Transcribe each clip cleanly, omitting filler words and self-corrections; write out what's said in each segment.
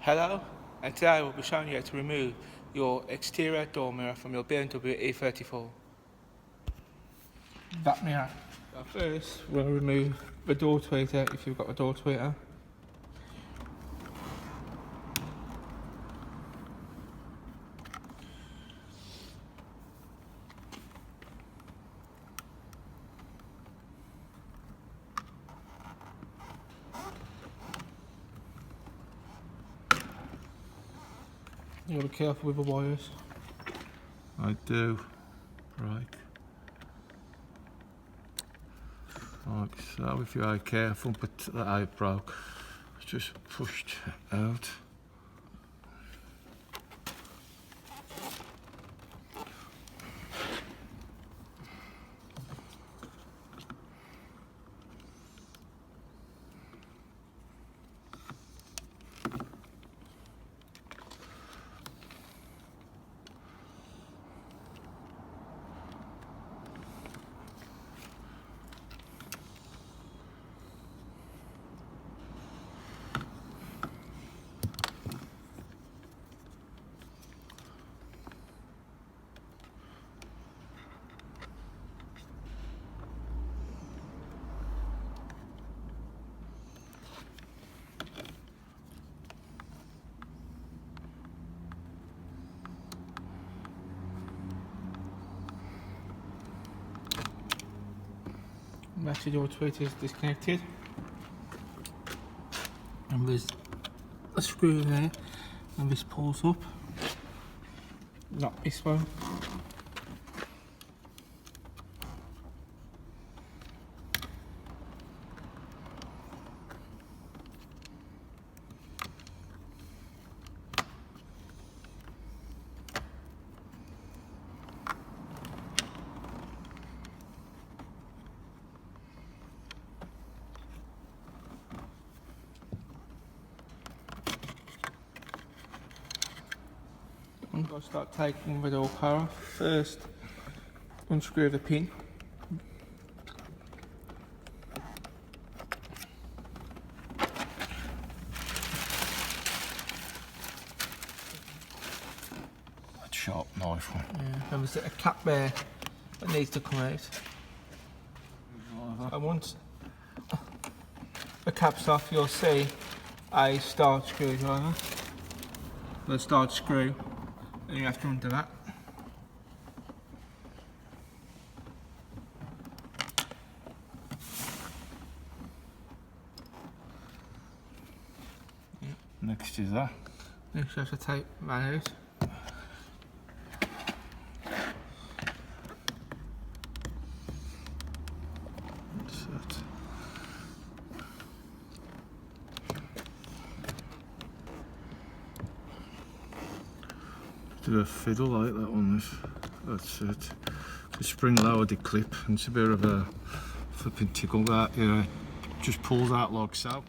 Hello, and today I will be showing you how to remove your exterior door mirror from your BMW E34. That mirror. So first we'll remove the door tweeter if you've got a door tweeter. You gotta be careful with the wires. I do. Right. Like so, if you are careful, but that I broke. It's just pushed out. Actually, your tweeter is disconnected, and there's a screw there, and this pulls up. Not this one. I'm going to start taking the door cover off. First, unscrew the pin. That sharp knife one. Yeah, and there's a cap there that needs to come out. And once the cap's off, you'll see a start screwdriver. The start screw, and you have to undo that. Next is that. Next you have to take that out. That's it. Do a fiddle like that one. That's it. The spring lowered clip, and it's a bit of a flipping tickle that, you know, just pulls out like so.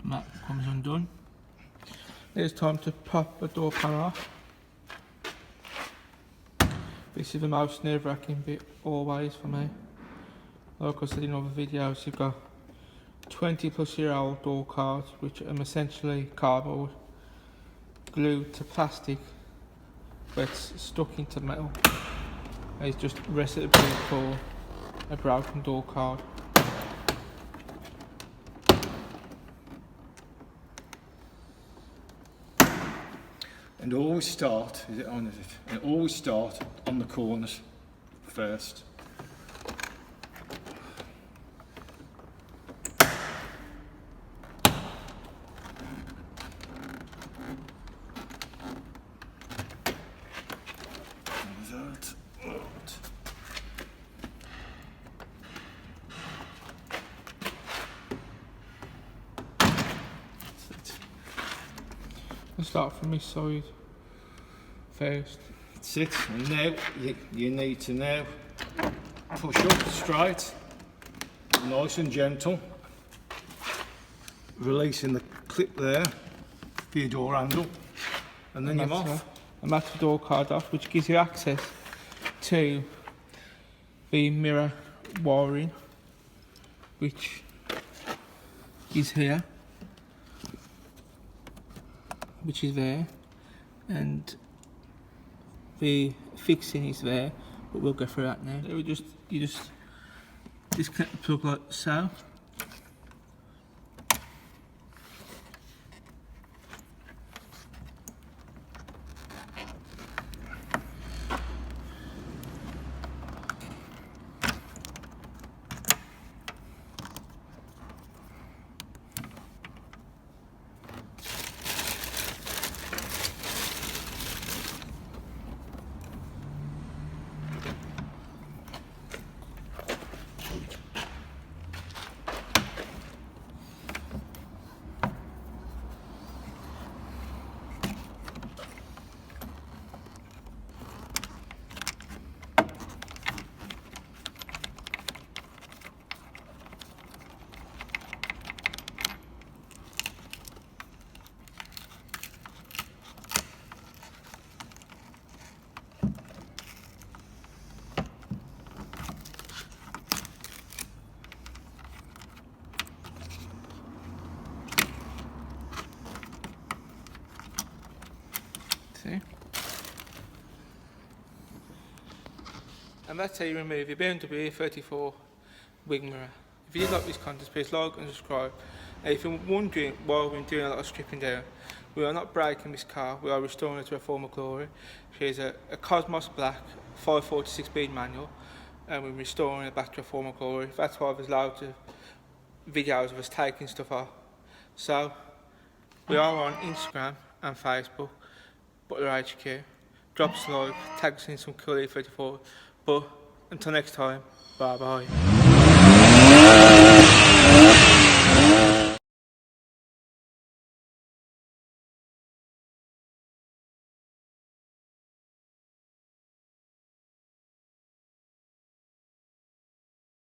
And that comes undone. It's time to pop the door panel off. This is the most nerve-wracking bit always for me. Like I said in other videos, you've got 20-plus-year-old door cards, which are essentially cardboard glued to plastic, but it's stuck into metal. It's just recipe for a broken door card. And always start, is it on, is it? And always start on the corners first. I'll start from this side first. That's it. And now you need to now push up straight, nice and gentle, releasing the clip there, for your door handle, and then you're that's off. and that's the door card off, which gives you access to the mirror wiring, which is here, which is there, and the fixing is there, but we'll go through that now. You just disconnect the plug like so. See? And that's how you remove your BMW E34 wing mirror. If you did like this content, please like and subscribe. And if you're wondering why we've been doing a lot of stripping down, we are not breaking this car, we are restoring it to her former glory. She is a Cosmos Black 546 speed manual, and we're restoring it back to her former glory. That's why there's loads of videos of us taking stuff off. So, we are on Instagram and Facebook, BUTLER-HQ. Drop us a like, tag us in some cool E34. But until next time, bye bye.